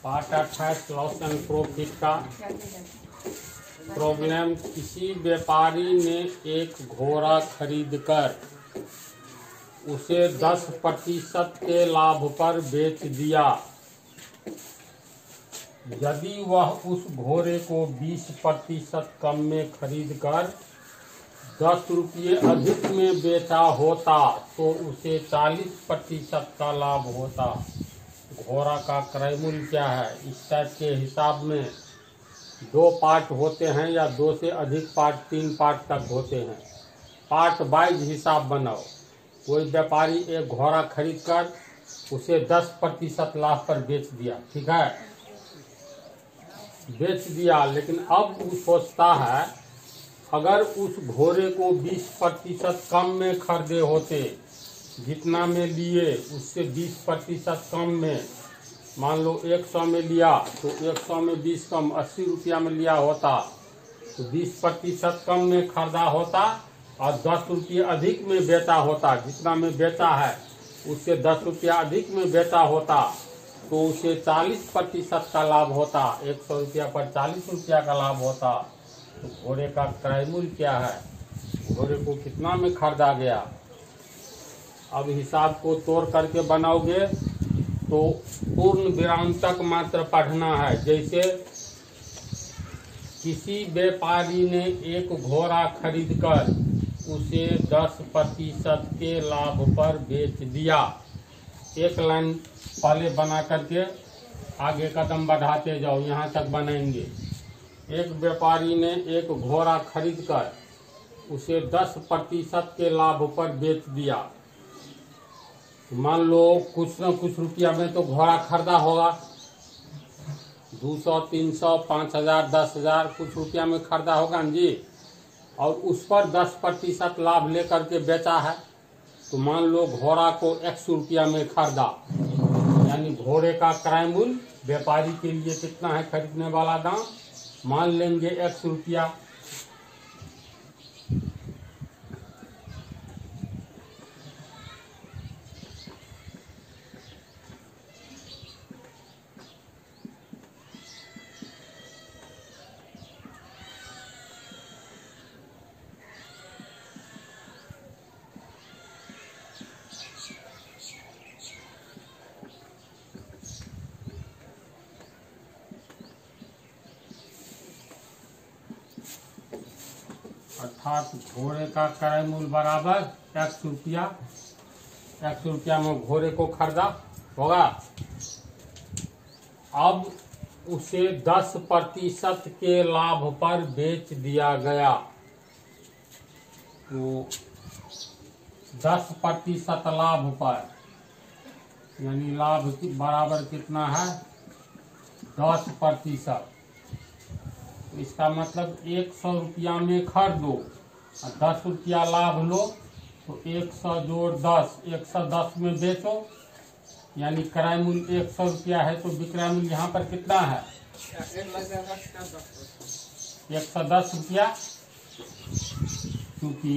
Part 28 loss and profit का problem. किसी व्यापारी ने एक घोड़ा खरीदकर उसे 10% के लाभ पर बेच दिया। यदि वह उस घोड़े को 20% कम में खरीदकर 10 रुपये अधिक में बेचा होता तो उसे 40% का लाभ होता। घोड़ा का क्रय मूल्य क्या है? इस टाइप के हिसाब में 2 पार्ट होते हैं या 2 से अधिक पार्ट, 3 पार्ट तक होते हैं। पार्ट वाइज हिसाब बनाओ। कोई व्यापारी एक घोड़ा खरीदकर उसे 10% लाभ पर बेच दिया, ठीक है, बेच दिया। लेकिन अब वो सोचता है अगर उस घोड़े को 20% कम में खरीदे होते, जितना में लिए उससे 20% कम में, मान लो 100 में लिया तो 100 में 20 कम 80 रुपया में लिया होता तो 20% कम में खरीदा होता और 10 रुपये अधिक में बेचा होता। जितना में बेचा है उससे 10 रुपया अधिक में बेचा होता तो उसे 40% का लाभ होता। 100 रुपया पर 40 रुपया का लाभ होता। तो घोड़े का क्रय मूल्य क्या है? घोड़े को कितना में खरीदा गया? अब हिसाब को तोड़ करके बनाओगे तो पूर्ण विराम तक मात्र पढ़ना है। जैसे किसी व्यापारी ने एक घोड़ा खरीदकर उसे 10% के लाभ पर बेच दिया। एक लाइन पहले बना करके आगे कदम बढ़ाते जाओ, यहाँ तक बनाएंगे। एक व्यापारी ने एक घोड़ा खरीदकर उसे 10% के लाभ पर बेच दिया। मान लो कुछ न कुछ रुपया में तो घोड़ा खरीदा होगा, 200, 300, 5000, 10,000 कुछ रुपया में खरीदा होगा न जी। और उस पर 10% लाभ लेकर के बेचा है तो मान लो घोड़ा को 100 रुपया में खरीदा, यानी घोड़े का क्रय मूल्य व्यापारी के लिए कितना है? खरीदने वाला दाम मान लेंगे 100 रुपया। अर्थात घोड़े का क्रय मूल्य बराबर 100 रुपया। 100 रुपया में घोड़े को खरीदा होगा। अब उसे 10% के लाभ पर बेच दिया गया तो 10% लाभ पर, यानी लाभ बराबर कितना है? 10%। इसका मतलब 100 रुपया में खरीदो और 10 रुपया लाभ लो तो 100 जोड़ 10, 110 में बेचो, यानी क्रय मूल्य 100 रुपया है तो विक्रय मूल्य यहाँ पर कितना है? 110 रुपया। क्योंकि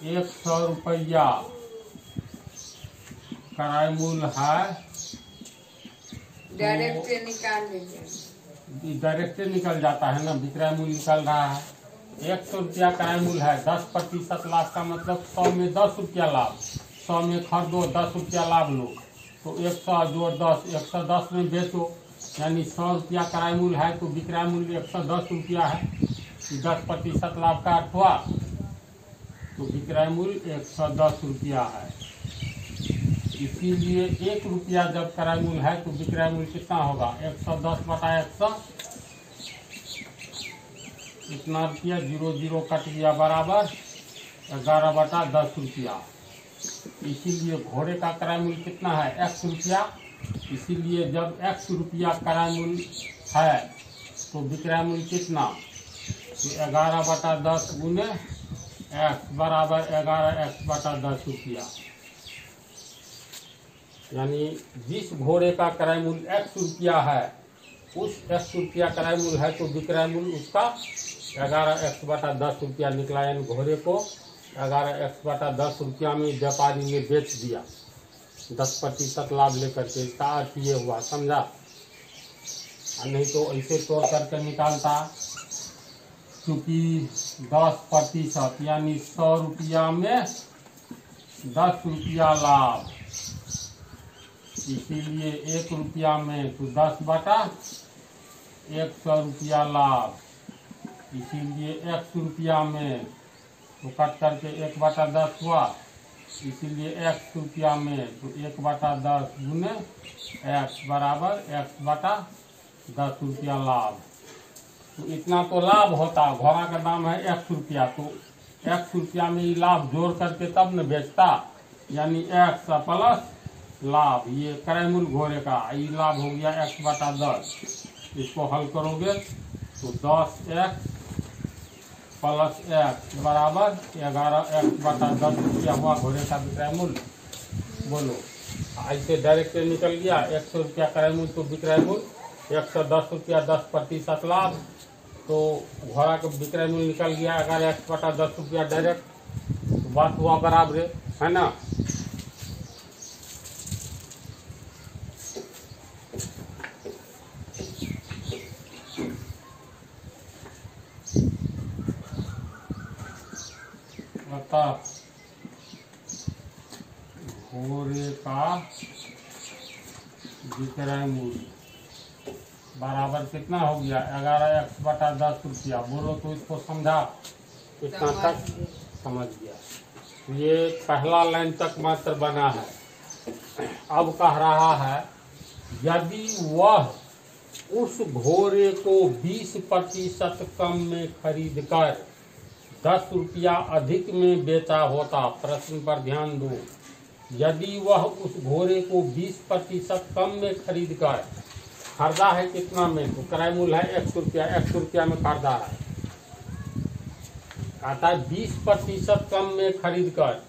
100 रुपया क्रय मूल्य है, डायरेक्ट निकाल लीजिए। डायरेक्ट निकल जाता है ना, विक्रय मूल्य निकल रहा है। 100 रुपया क्रय मूल्य है, 10% लाभ का मतलब 100 में 10 रुपया लाभ। 100 में खरीदो 10 रुपया लाभ लो तो 100 जोड़ 10, 110 में बेचो, यानी 100 रुपया क्रय मूल्य है तो विक्रय मूल्य 110 रुपया है। 10% लाभ का अर्थ हुआ तो विक्रय मूल्य 110 रुपया है। इसीलिए 1 रुपया जब क्रय मूल्य है तो विक्रय मूल्य कितना होगा? 110 बटा 100, इतना रुपया 0 कट गया बराबर 11 बटा 10 रुपया। इसीलिए घोड़े का क्रय मूल्य कितना है? 100 रुपया। इसीलिए जब 100 रुपया क्रय मूल्य है तो विक्रय मूल्य कितना? 11 बटा 10 गुने x बराबर 11x बटा 10 रुपया। यानी जिस घोड़े का क्रय मूल्य 100 रुपया है उस 100 रुपया क्रय मूल्य है तो विक्रय मूल्य उसका 11x बटा 10 रुपया निकला। यानी घोड़े को 11x बटा 10 रुपया में व्यापारी ने बेच दिया। 10% लाभ लेकर के, इसका अर्थ ये हुआ, समझा? नहीं तो ऐसे तोड़ करके निकालता, क्योंकि 10% यानी 100 रुपया में 10 रुपया लाभ, इसीलिए 1 रुपया में तो 10 बटा 100 रुपया लाभ, इसीलिए 100 रुपया में तो कट करके 1 बटा 10 हुआ, इसीलिए 100 रुपया में तो 1 बटा 10 गुने x बराबर x बटा 10 रुपया लाभ। तो इतना तो लाभ होता, घोड़ा का दाम है 100 रुपया, तो 100 रुपया में ये लाभ जोड़ करके तब न बेचता, यानी x प्लस लाभ, ये क्रय मूल्य घोड़े का, ये लाभ हो गया x बटा 10। इसको हल करोगे तो 10x प्लस x बराबर 11x बटा 10 रुपया हुआ घोड़े का विक्रय मूल्य। बोलो, ऐसे डायरेक्ट निकल गया 100 रुपया क्रय मूल्य तो विक्रय मूल्य 110 रुपया 10% लाभ, तो घोड़ा का विक्रय मूल्य निकल गया 11x बटा 10 रुपया डायरेक्ट, तो बात हुआ बराबर है ना। घोड़े का विक्रय मूल्य बराबर कितना हो गया 11x बटा 10 रुपया। बोलो तो इसको समझा, इतना तक समझ गया। ये पहला लाइन तक मात्र बना है। अब कह रहा है यदि वह उस घोड़े को 20% कम में खरीद कर 10 रुपया अधिक में बेचा होता। प्रश्न पर ध्यान दो, यदि वह उस घोड़े को 20% कम में खरीद कर खरीदा है कितना में, तो क्रय मूल्य है 100 रुपया, 100 रुपया में खरीदा है, कहता है 20% कम में खरीद कर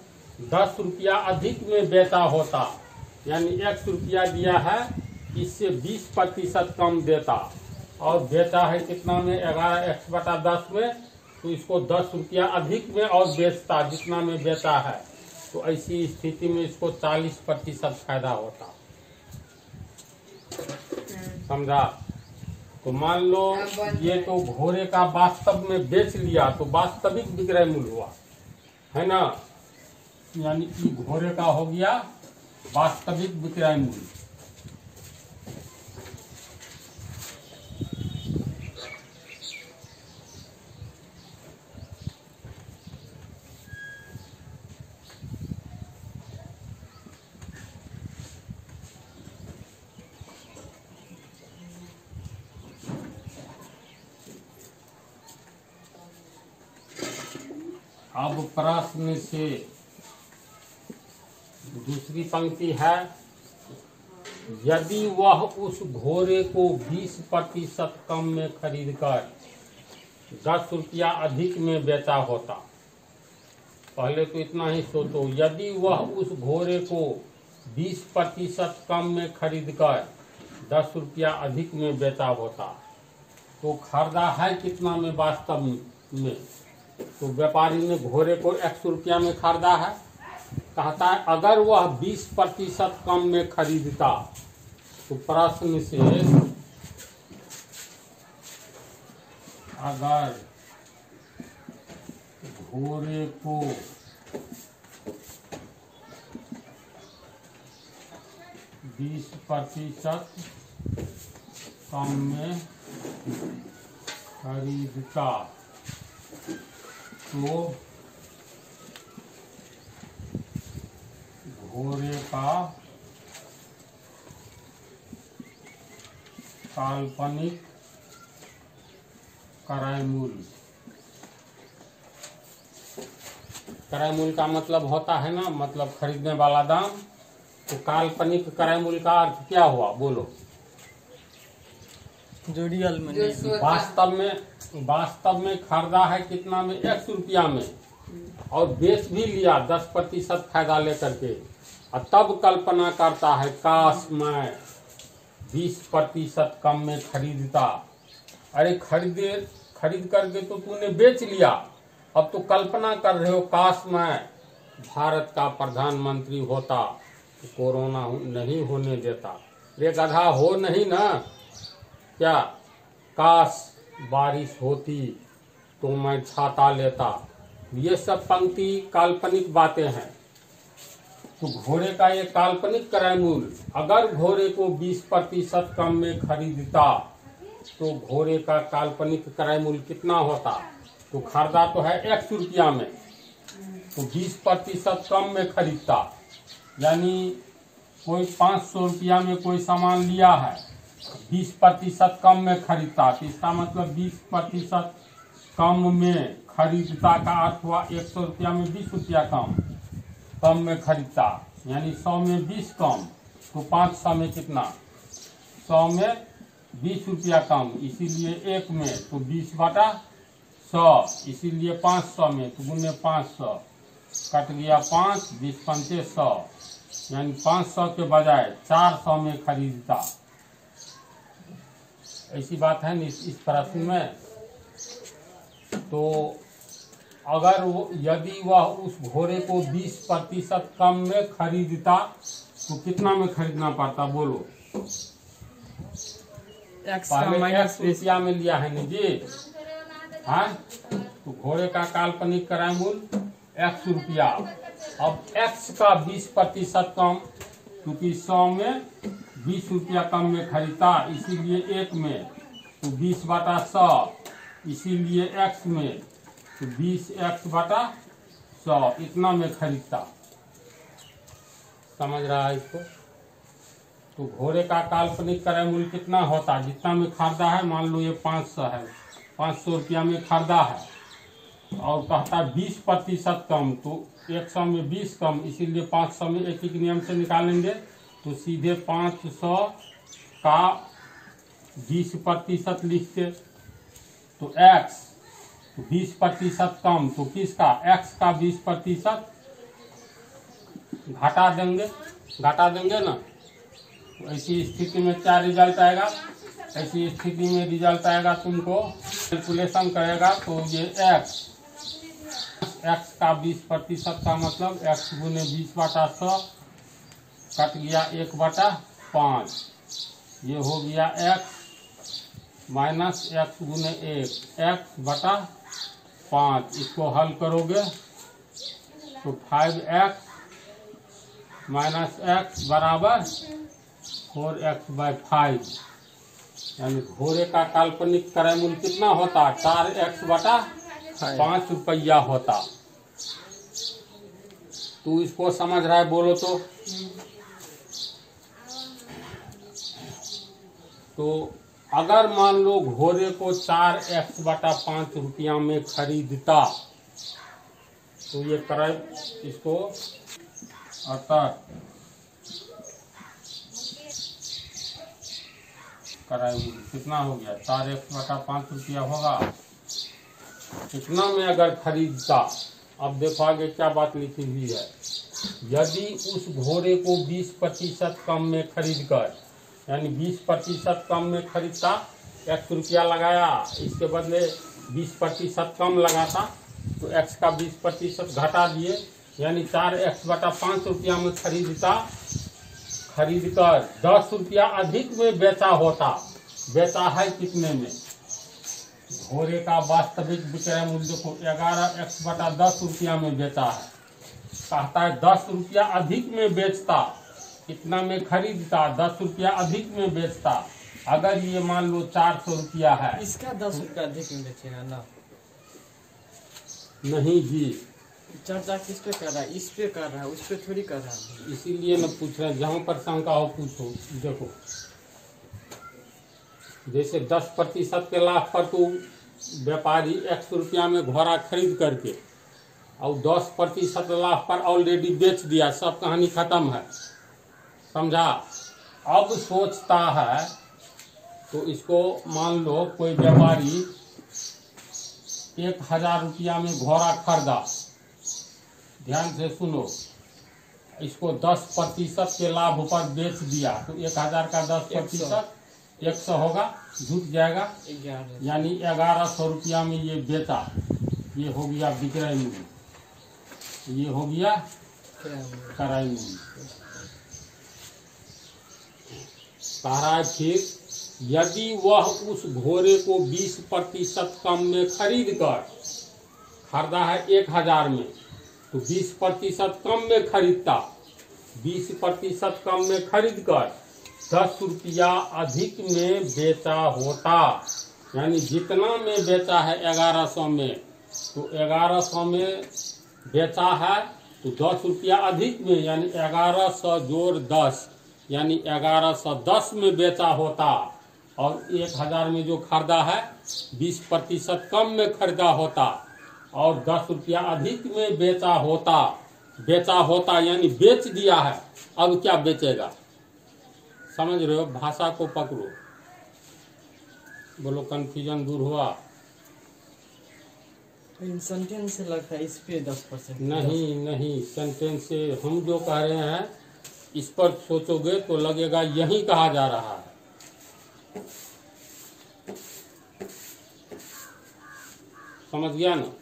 10 रुपया अधिक में बेचा होता, यानी 100 रुपया दिया है, इससे 20% कम देता और बेचा है कितना में 11x बटा 10 में, तो इसको 10 रुपया अधिक में और बेचता जितना में बेचा है, तो ऐसी स्थिति में इसको 40% फायदा होता। समझा? तो मान लो ये तो घोड़े का वास्तव में बेच लिया तो वास्तविक विक्रय मूल्य हुआ, है ना, यानी कि घोड़े का हो गया वास्तविक विक्रय मूल्य। अब प्रश्न से दूसरी पंक्ति है, यदि वह उस घोड़े को 20% कम में खरीद कर 10 रुपया अधिक में बेचा होता। पहले तो इतना ही सोचो, यदि वह उस घोड़े को 20% कम में खरीद कर 10 रुपया अधिक में बेचा होता, तो खरीदा है कितना में वास्तव में, तो व्यापारी ने घोड़े को 100 रुपया में खरीदा है। कहता है अगर वह 20% कम में खरीदता, तो प्रश्न से अगर घोड़े को 20% कम में खरीदता, तो घोड़े का काल्पनिक क्रय मूल्य, क्रय मूल्य का मतलब होता है ना, मतलब खरीदने वाला दाम, तो काल्पनिक क्रय मूल्य का अर्थ क्या हुआ, बोलो। जोड़ियल में वास्तव में खरीदा है कितना में 100 रुपया में और बेच भी लिया 10% फायदा लेकर के, और तब कल्पना करता है काश मैं 20% कम में खरीदता। अरे खरीद करके तो तूने बेच लिया, अब तो कल्पना कर रहे हो काश मैं भारत का प्रधानमंत्री होता कोरोना नहीं होने देता। रे गधा हो नहीं ना क्या? काश बारिश होती तो मैं छाता लेता। ये सब पंक्ति काल्पनिक बातें हैं। तो घोड़े का ये काल्पनिक क्रय मूल्य, अगर घोड़े को 20% कम में खरीदता तो घोड़े का काल्पनिक क्रय मूल्य कितना होता? तो खरीदा तो है 100 रुपया में, तो 20% कम में खरीदता, यानी कोई 500 रुपया में कोई सामान लिया है, 20% कम में खरीदता, तो इसका मतलब 20% कम में खरीदता का अर्थ हुआ 100 रुपया में 20 रुपया कम में खरीदता, यानी 100 में 20 कम, तो 500 में कितना? 100 में 20 रुपया कम, इसीलिए 1 में तो 20/100, इसीलिए 500 में तो गुने 500, कट गया 5, 20 पंचे 100, यानी 500 के बजाय 400 में खरीदता। ऐसी बात है ना इस प्रश्न में। तो अगर यदि वह उस घोड़े को 20% कम में खरीदता तो कितना में खरीदना पड़ता? बोलो। पहले 100 रुपया में लिया है ना जी, हाँ, तो घोड़े का काल्पनिक क्रय मूल्य 100 रुपया। अब x का 20% कम, क्योंकि 100 में 20 रुपया कम में खरीदता, इसीलिए 1 में तो 20/100, इसीलिए x में तो 20x/100, इतना में खरीदता। समझ रहा है इसको? तो घोड़े का काल्पनिक क्रय मूल्य कितना होता? जितना में खरीदा है, मान लो ये 500 है, 500 रुपया में खरीदा है और कहता 20% कम, तो 100 में 20 कम, इसीलिए 500 में एक ही नियम से निकालेंगे, तो सीधे 500 का 20% लिखते, तो x 20% कम, तो किसका? x का 20% घटा देंगे ना। तो ऐसी स्थिति में क्या रिजल्ट आएगा? ऐसी स्थिति में रिजल्ट आएगा, तुमको कैलकुलेशन करेगा तो ये x का 20% का मतलब x गुने 20/100 कट गया 1/5, ये हो गया x माइनस x गुने 1, x/5। इसको हल करोगे तो 5x माइनस x बराबर 4x/5, यानी घोड़े का काल्पनिक क्रय मूल्य कितना होता? 4x/5 रुपया होता। तू इसको समझ रहा है? बोलो तो अगर मान लो घोड़े को 4x/5 रुपया में खरीदता तो ये क्रय, इसको अर्थात क्रय मूल्य कितना हो गया? 4x/5 रुपया होगा। इतना में अगर खरीदता, अब देखो आगे क्या बात लिखी हुई है। यदि उस घोड़े को 20% कम में खरीद कर, यानी 20% कम में खरीदता, 100 रुपया लगाया, इसके बदले 20% कम लगाता, तो x का 20% घटा दिए, यानी 4x/5 रुपया में खरीद कर 10 रुपया अधिक में बेचा होता। बेचा है कितने में? घोड़े का वास्तविक विक्रय मूल्य देखो 11x/10 रुपया में बेचा है। कहता है 10 रुपया अधिक में बेचता, कितना में खरीदता? 10 रुपया अधिक में बेचता। अगर ये मान लो 400 रुपया है, इसका 10 रुपया अधिक में बेचेगा ना? नहीं जी, चर्चा किस पे कर रहा है? इस पे कर रहा है, उस पे थोड़ी कर रहा है। इसीलिए मैं पूछ रहा हूँ, जहाँ पर शंका हो पूछो। देखो जैसे 10% के लाभ पर तो व्यापारी 100 रुपया में घोड़ा खरीद करके और 10% लाभ पर ऑलरेडी बेच दिया, सब कहानी खत्म है। समझा? अब सोचता है, तो इसको मान लो कोई व्यापारी 1000 रुपया में घोड़ा खरीदा, ध्यान से सुनो, इसको 10% के लाभ पर बेच दिया, तो 1000 का 10% 100 होगा, झूठ जाएगा, यानी 1100 रुपया में ये बेचा। ये हो गया विक्रय मूल्य, ये हो गया क्रय मूल्य। कह रहा है फिर, यदि वह उस घोड़े को 20% कम में खरीदा है 1000 में, तो 20% कम में खरीदता, 20% कम में खरीद कर 10 रुपया अधिक में बेचा होता, यानी जितना में बेचा है 1100 में, तो 1100 में बेचा है तो 10 रुपया अधिक में, यानी 1100 जोड़ 10, यानी 1110 में बेचा होता, और 1000 में जो खरीदा है 20% कम में खरीदा होता, और 10 रुपया अधिक में बेचा होता यानी बेच दिया है, अब क्या बेचेगा? समझ रहे हो? भाषा को पकड़ो, बोलो कंफ्यूजन दूर हुआ? सेंटेंस से लगता है इस पे 10%। नहीं, सेंटेंस से हम जो कह रहे हैं इस पर सोचोगे तो लगेगा यही कहा जा रहा है। समझ गया ना?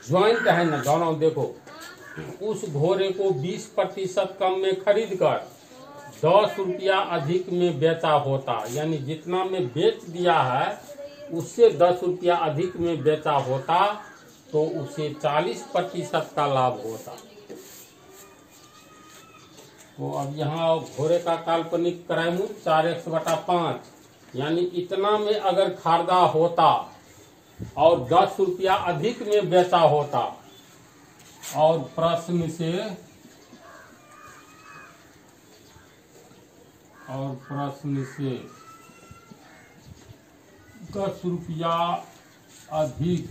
ज्वाइंट है ना दोनों। देखो, उस घोड़े को 20% कम में खरीद कर 10 रुपया अधिक में बेचा होता, यानी जितना में बेच दिया है उससे 10 रुपया अधिक में बेचा होता, तो उसे 40% का लाभ होता। तो अब यहाँ घोड़े का काल्पनिक क्रय मूल्य 4x/5, यानी इतना में अगर खरीदा होता और 10 रुपया अधिक में बेचा होता, और प्रश्न से 10 रुपया अधिक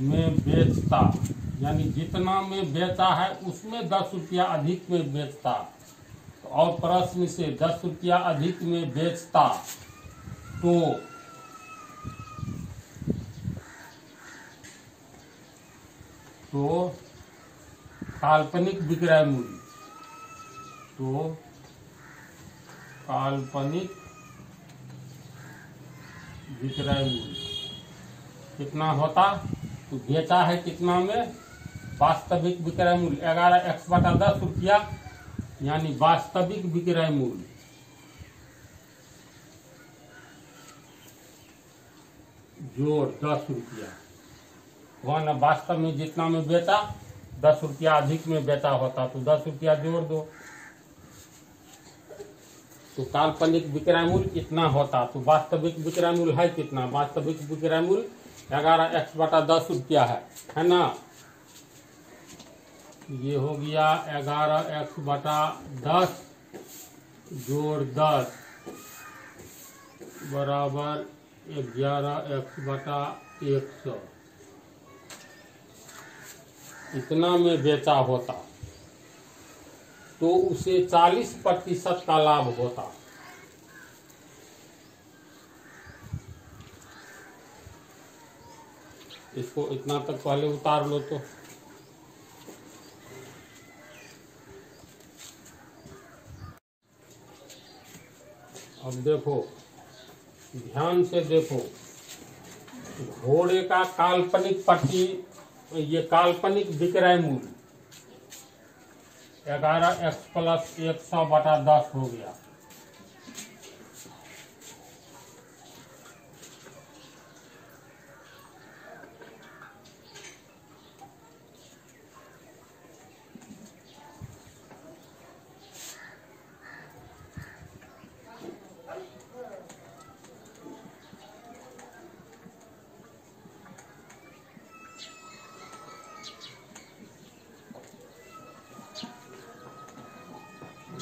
में बेचता, यानी जितना में बेचा है उसमें 10 रुपया अधिक में बेचता, और प्रश्न से 10 रुपया अधिक में बेचता, तो काल्पनिक विक्रय मूल्य, कितना होता? तो बेचा है कितना में? वास्तविक विक्रय मूल्य 11x/10 रुपया, यानी वास्तविक विक्रय मूल्य जोड़ 10 रुपया, वह न वास्तव में जितना में बेचा 10 रुपया अधिक में बेचा होता, तो 10 रुपया जोड़ दो, तो काल्पनिक विक्रय मूल्य इतना होता। तो वास्तविक विक्रय मूल्य है कितना? वास्तविक विक्रय मूल्य 11x/10 रुपया है ना? ये हो गया 11x/10 जोड़ 10 बराबर 11x/100, इतना में बेचा होता, तो उसे 40% का लाभ होता। इसको इतना तक पहले उतार लो। तो अब देखो, ध्यान से देखो, घोड़े का काल्पनिक ये काल्पनिक विक्रय मूल्य 11x+100/10 हो गया।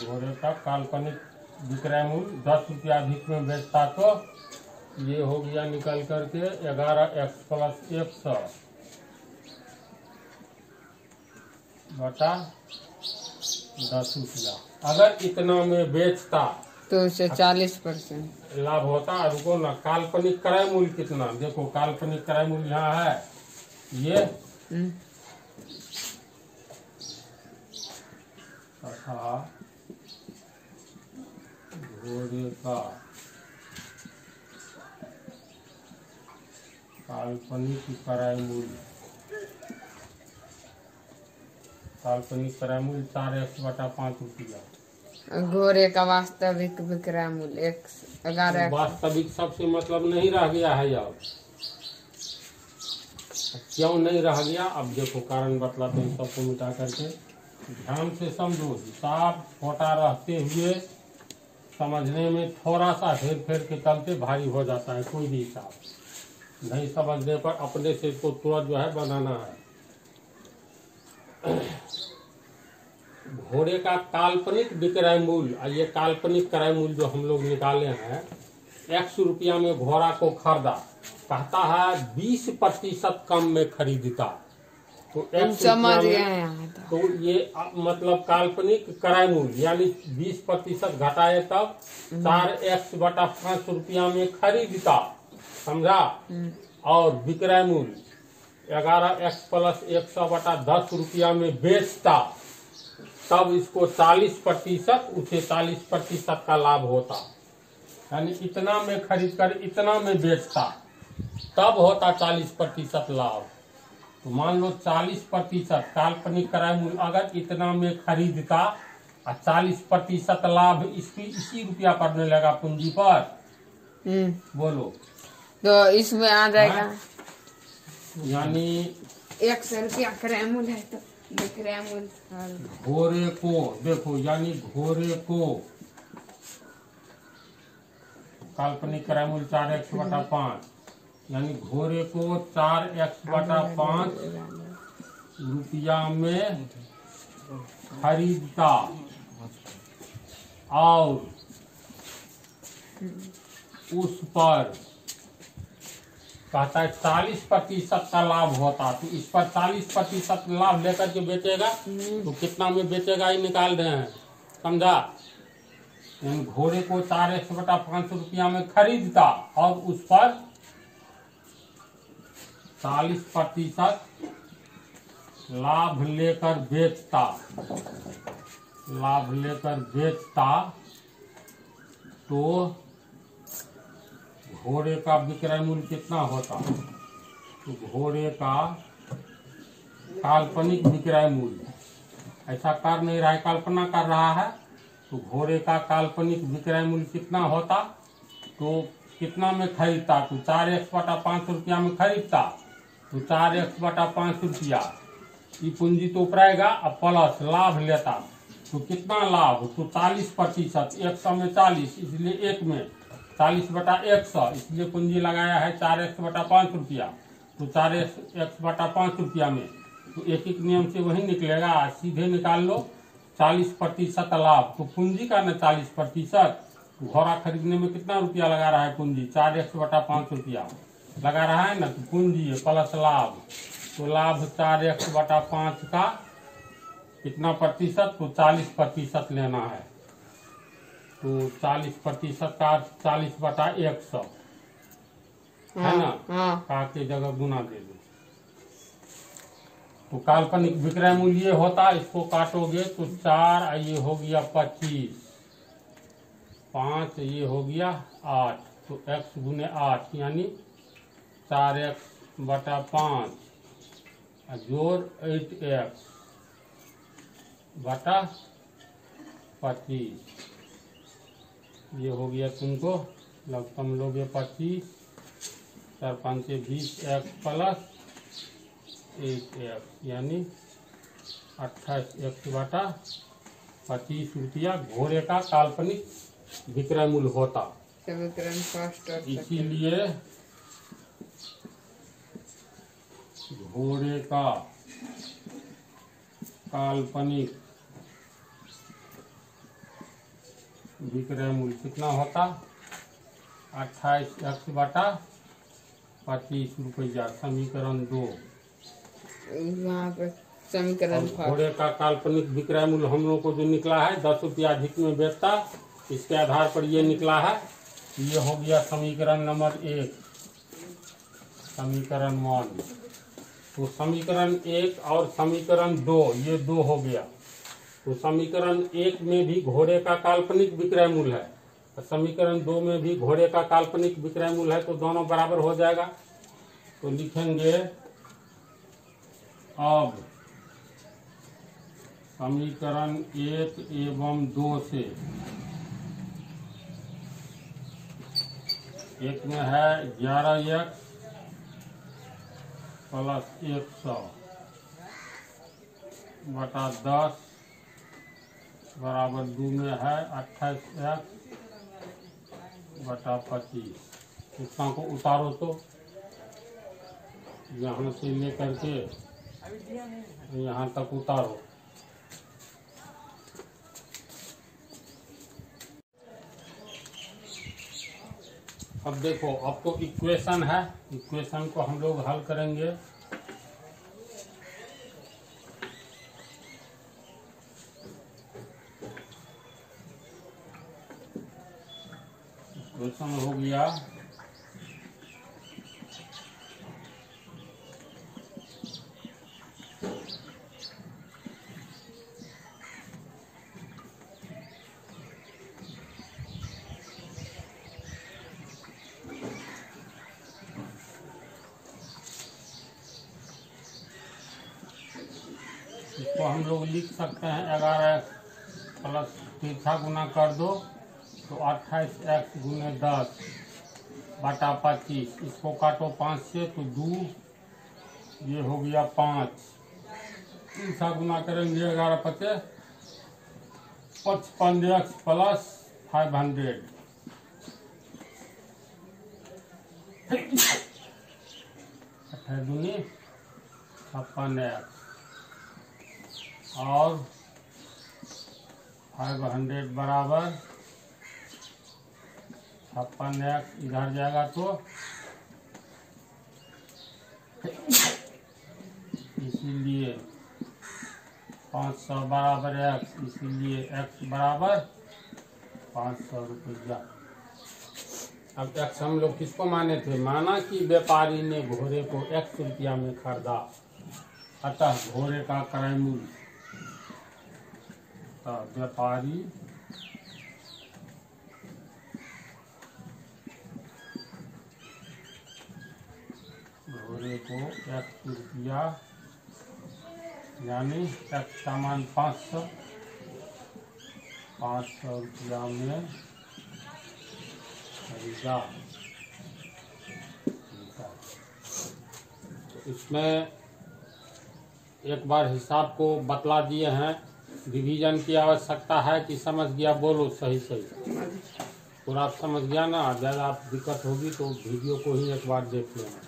घोड़े का काल्पनिक विक्रय मूल्य 10 रुपया अधिक में बेचता, तो ये हो गया निकल करके 11x+100/10 रुपया। अगर इतना में बेचता तो उसे 40% लाभ होता। रुको ना, काल्पनिक क्रय मूल्य कितना? देखो, काल्पनिक क्रय मूल्य यहाँ है, ये तथा घोड़े का काल्पनिक क्रय मूल्य 4x/5 रुपया। घोड़े का वास्तविक विक्रय मूल्य 11। वास्तविक सबसे मतलब नहीं रह गया है अब। क्यों नहीं रह गया अब देखो कारण बतलाते हैं सबको मिटा करके। ध्यान से समझो, हिसाब छोटा रहते हुए समझने में थोड़ा सा हेर फेर के चलते भारी हो जाता है। कोई भी हिसाब नहीं समझने पर अपने से इसको तुरंत जो है बनाना है। घोड़े का काल्पनिक विक्रय मूल्य, ये काल्पनिक क्रय मूल्य जो हम लोग निकाले हैं, 100 रुपया में घोड़ा को खरीदा, कहता है 20% कम में खरीदता, तो 100 समझ रुपया गए में, हैं। तो ये मतलब काल्पनिक क्रय मूल्य यानी 20% घटाए तब 4x/5 रुपया में खरीदता, समझा। और विक्रय मूल्य 11x + 100/10 रुपया में बेचता, तब इसको 40%, उसे 40% का लाभ होता। यानी इतना में खरीद कर इतना में बेचता, तब होता 40% लाभ। तो मान लो 40% काल्पनिक क्रय मूल्य अगर इतना में खरीदता और 40% लाभ इसी रुपया पड़ने लगा पूंजी पर, बोलो तो इसमें आ जाएगा यानी 100 रुपया क्रय मूल्य है तो विक्रय मूल्य। घोड़े को देखो, यानी घोड़े को काल्पनिक क्रय मूल्य 4x/5, यानी घोड़े को 4x/5 रुपया में खरीदता और उस पर कहता है 40% का लाभ होता, तो इस पर 40% लाभ लेकर के बेचेगा, तो कितना में बेचेगा ये निकाल रहे हैं, समझा। घोड़े को 4x/5 रुपया में खरीदता और उस पर 40% लाभ लेकर बेचता, तो घोड़े का विक्रय मूल्य कितना होता, तो घोड़े का काल्पनिक विक्रय मूल्य, ऐसा कर नहीं रहा है, कल्पना कर रहा है, तो घोड़े का काल्पनिक विक्रय मूल्य कितना होता, तो कितना में खरीदता, तो 4x/5 रुपया में खरीदता, तो 4x/5 रुपया ये पूंजी तो उपराएगा, अब प्लस लाभ लेता, तो कितना लाभ, तो 40%, 100 में 40, इसलिए एक में 40/100, इसलिए पूंजी लगाया है 4x/5 रुपया, तो 4x/5 रुपया में, तो एक नियम से वही निकलेगा, सीधे निकाल लो 40% लाभ, तो पूंजी का न 40%, घोड़ा खरीदने में कितना रुपया लगा रहा है पूंजी, 4x/5 रुपया लगा रहा है ना, तो पूंजी है प्लस लाभ, तो लाभ 4x/5 का कितना प्रतिशत, तो 40% लेना है, तो 40% का 40/100 है ना, का के जगह गुना दे दो, तो काल्पनिक विक्रय मूल्य होता, इसको काटोगे तो 4, ये हो गया 25, 5 ये हो गया 8, तो x × 8 यानी 4x/5 जोड़ 8x/25, ये हो गया तुमको लमसम लोगे 25, 4 5 20x + 1x यानी 28x/25 रुपया घोड़े का काल्पनिक विक्रय मूल्य होता। इसीलिए घोड़े का काल्पनिक विक्रय मूल्य कितना होता, 28x/25 रुपया, समीकरण 2। वहाँ पे समीकरण घोड़े का काल्पनिक विक्रय मूल्य हम लोग को जो निकला है 10 रुपया अधिक में बेचता, इसके आधार पर ये निकला है, ये हो गया समीकरण नंबर 1, समीकरण 1। तो समीकरण 1 और समीकरण 2 ये 2 हो गया, तो समीकरण 1 में भी घोड़े का काल्पनिक विक्रय मूल्य है, तो समीकरण 2 में भी घोड़े का काल्पनिक विक्रय मूल्य है, तो दोनों बराबर हो जाएगा। तो लिखेंगे अब समीकरण 1 एवं 2 से एक में है 11x प्लस 100 बटा 10 बराबर 2 में है 28x बटा 25। इसका को उतारो तो यहाँ से लेकर के यहाँ तक उतारो। अब देखो, अब तो इक्वेशन है, इक्वेशन को हम लोग हल करेंगे। इक्वेशन हो गया इसको हम लोग लिख सकते हैं 11x प्लस तिरछा गुना कर दो तो 28x गुने 10 बटा 25। इसको काटो 5 से तो 2, ये हो गया 5। तिरछा गुना करेंगे 11 पते 55x प्लस 500 28 दूनी 56x और 500 बराबर 56x इधर जाएगा तो इसीलिए 500 बराबर x, इसीलिए x बराबर 500 रुपया। अब x हम लोग किसको माने थे? माना कि व्यापारी ने घोड़े को x रुपया में खरीदा, अतः घोड़े का क्रय मूल्य व्यापारी घोड़े को 1 रुपया यानी x सामान 500 रुपया में खरीदा। तो इसमें एक बार हिसाब को बतला दिए हैं। डिवीजन की आवश्यकता है कि समझ गया? बोलो सही सही। पूरा समझ गया ना? ज़्यादा दिक्कत होगी तो वीडियो को ही एक बार देख लेना।